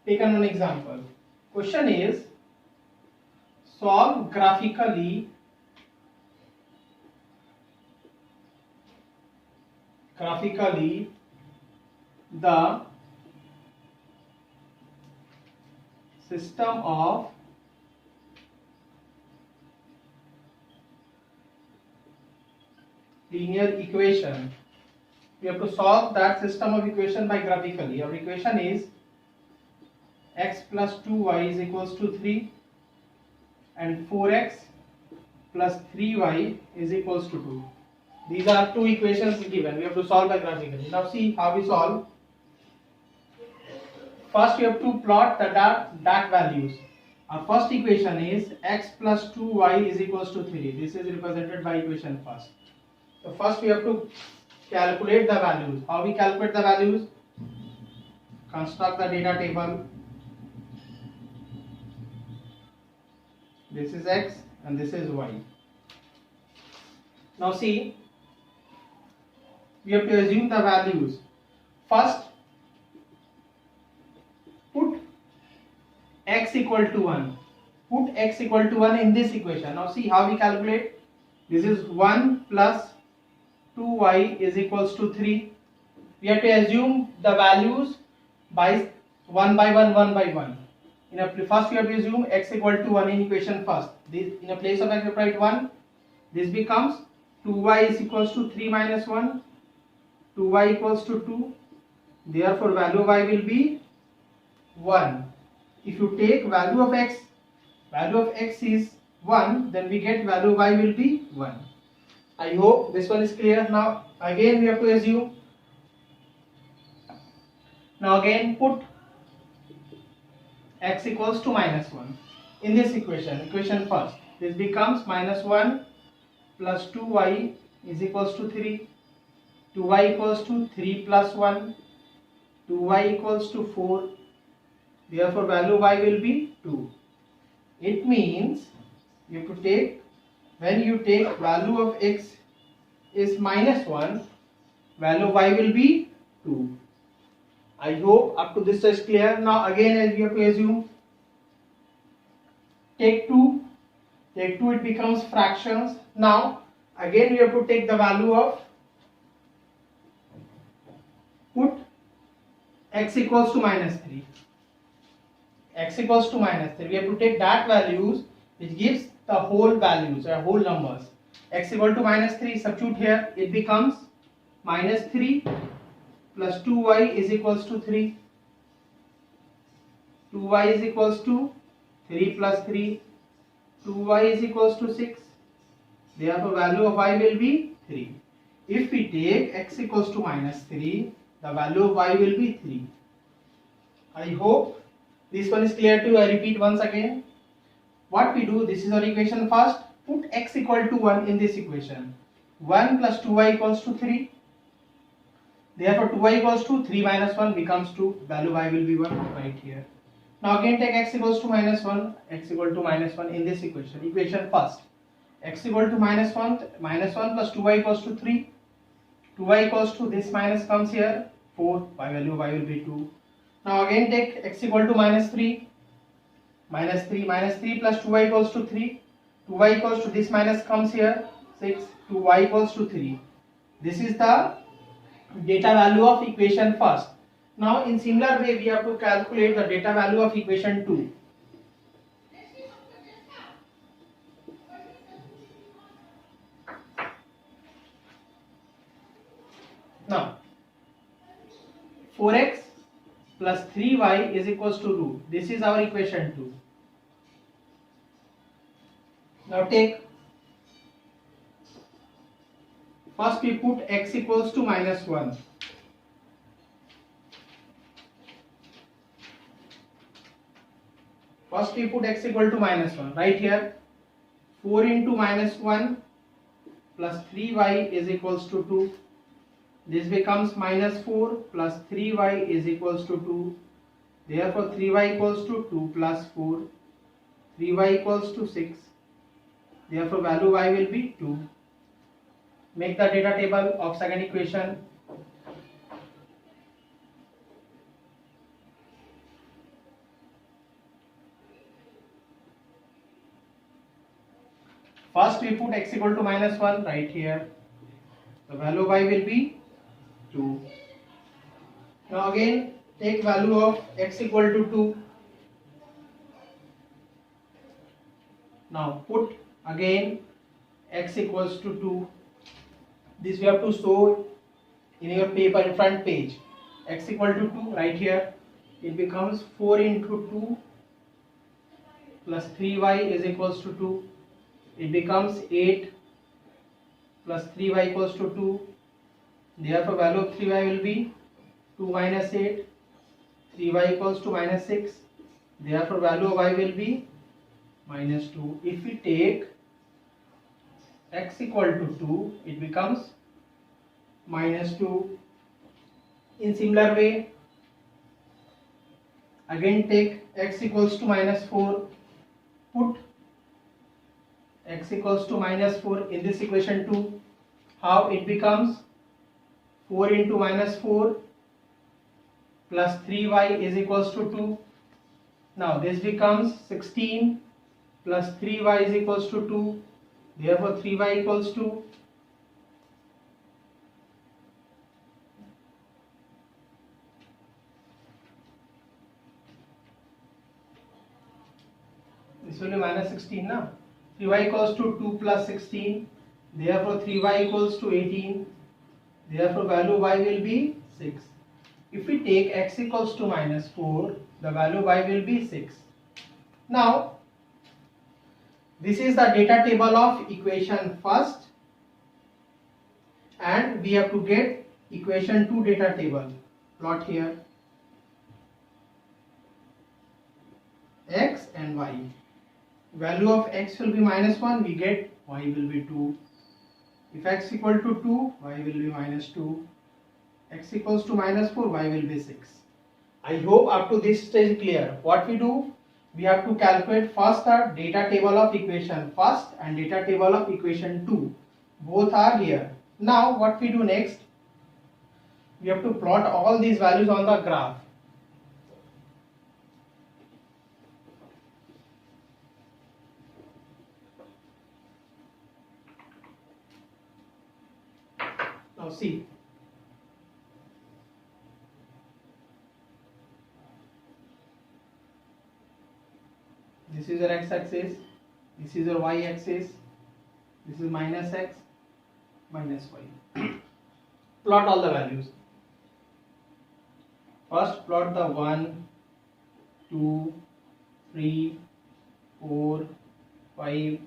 take an example. Question is solve graphically the system of linear equation. We have to solve that system of equation by graphically. Our equation is x plus 2y is equals to 3 and 4x plus 3y is equals to 2. These are two equations given. We have to solve by graphically. Now see how we solve. First we have to plot the dark values. Our first equation is x plus 2y is equals to 3. This is represented by equation first. So first we have to calculate the values. How we calculate the values? Construct the data table. This is x and this is y. Now see, we have to assume the values. First, put x equal to 1. Put x equal to 1 in this equation. Now see how we calculate. This is 1 plus 2y is equals to 3. We have to assume the values by 1 by 1, 1 by 1. First we have to assume x equal to 1 in equation first. This, in a place of x we write 1. This becomes 2y is equals to 3 minus 1. 2y equals to 2. Therefore value of y will be 1. If you take value of x is 1, then we get value of y will be 1. I hope this one is clear. Now again we have to assume. Now again put x equals to minus 1 in this equation first. This becomes minus 1 plus 2y is equals to 3. 2y equals to 3 plus 1. 2y equals to 4. Therefore value y will be 2. It means you have to take, when you take value of x is minus 1, value of y will be 2. I hope up to this is clear. Now again as we have to assume, take 2, it becomes fractions. Now again we have to take the value of, put x equals to minus 3. X equals to minus 3. We have to take that values which gives the whole values or whole numbers. X equal to minus 3, substitute here, it becomes minus 3 plus 2y is equals to 3. 2y is equals to 3 plus 3. 2y is equals to 6. Therefore value of y will be 3. If we take x equals to minus 3, the value of y will be 3. I hope this one is clear to you. I repeat once again. What we do, this is our equation first. Put x equal to 1 in this equation. 1 plus 2y equals to 3. Therefore 2y equals to 3 minus 1 becomes 2. Value y will be 1 right here. Now again take x equals to minus 1. X equal to minus 1 in this equation first. X equal to minus 1 plus 2y equals to 3. 2y equals to, this minus comes here, 4. By value y will be 2. Now again take x equal to minus 3. Minus 3 plus 2y equals to 3. 2y equals to, this minus comes here, 6. 2y equals to 3. This is the data value of equation first. Now in similar way we have to calculate the data value of equation 2. Now 4x plus 3y is equals to root. This is our equation 2. Now take, first we put x equals to minus 1. First we put x equal to minus 1. Right here 4 into minus 1 plus 3y is equals to 2. This becomes minus 4 plus 3y is equals to 2. Therefore 3y equals to 2 plus 4. 3y equals to 6. Therefore value y will be 2. Make the data table of second equation. First we put x equal to -1 right here. The value of y will be 2. Now again take value of x equal to 2. Now put again x equals to 2. This we have to show in your paper in front page. X equal to 2 right here. It becomes 4 into 2 plus 3y is equals to 2. It becomes 8 plus 3y equals to 2. Therefore value of 3y will be 2 minus 8. 3y equals to minus 6. Therefore value of y will be minus 2. If we take x equal to 2, it becomes minus 2. In similar way, again take x equals to minus 4. Put x equals to minus 4 in this equation 2. How it becomes? 4 into minus 4 plus 3y is equals to 2. Now this becomes 16 plus 3y is equals to 2. Therefore 3y equals to this will be minus 16 now. 3y equals to 2 plus 16. Therefore 3y equals to 18. Therefore value y will be 6. If we take x equals to minus 4, the value y will be 6. Now this is the data table of equation first, and we have to get equation 2 data table. Plot here x and y. Value of x will be minus 1, we get y will be 2. If x equal to 2, y will be minus 2. X equals to minus 4, y will be 6. I hope up to this stage clear. What we do? We have to calculate first the data table of equation first and data table of equation 2. Both are here. Now what we do next? We have to plot all these values on the graph. Now see. This is your x-axis, this is your y-axis, this is minus x, minus y. Plot all the values. First plot the 1, 2, 3, 4, 5,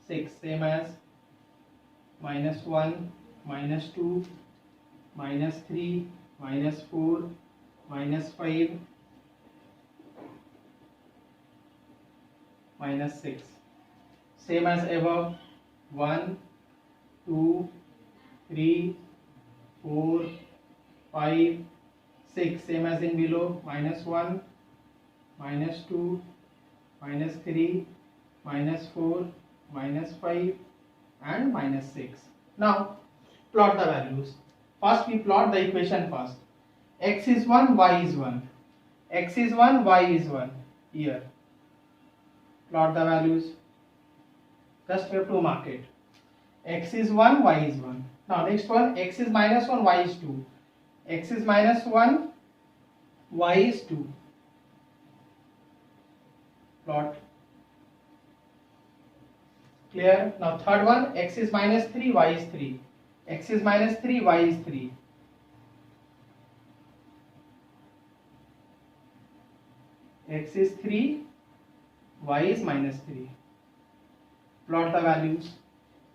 6, same as minus 1, minus 2, minus 3, minus 4, minus 5, minus 6. Same as above, 1, 2, 3, 4, 5, 6. Same as in below, minus 1, minus 2, minus 3, minus 4, minus 5 and minus 6. Now plot the values. First we plot the equation first. X is 1, y is 1. X is 1, y is 1. Here. Plot the values. Just we have to mark it. X is 1, y is 1. Now next one, x is minus 1, y is 2. X is minus 1, y is 2. Plot. Clear? Now third one, x is minus 3, y is 3. X is minus 3, y is 3. X is 3, y is minus 3. Plot the values.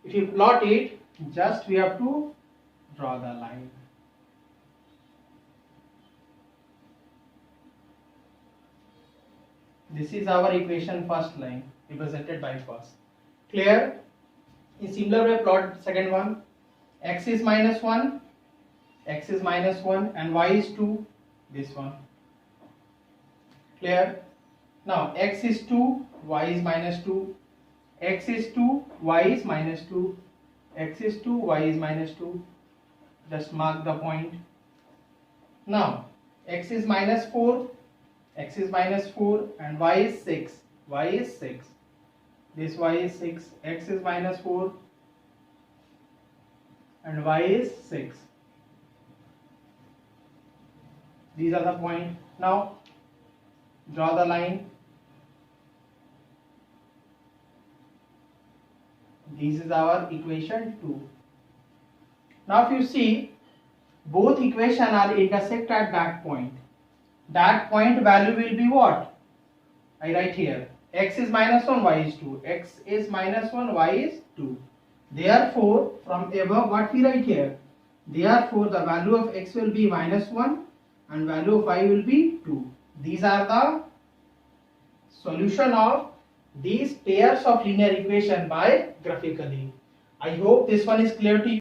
If you plot it, just we have to draw the line. This is our equation first line represented by first. Clear? In similar way, plot second one. X is minus 1, x is minus 1 and y is 2, this one. Clear? Now x is 2, y is minus 2, x is 2, y is minus 2, x is 2, y is minus 2. Just mark the point. Now x is minus 4, x is minus 4 and y is 6, y is 6. this y is 6, x is minus 4 and y is 6. These are the point. Now draw the line. This is our equation 2. Now if you see, both equations are intersect at that point. That point value will be what? I write here. X is minus 1, y is 2. X is minus 1, y is 2. Therefore, from above what we write here? Therefore, the value of x will be minus 1 and value of y will be 2. These are the solution of these pairs of linear equation by graphically. I hope this one is clear to you.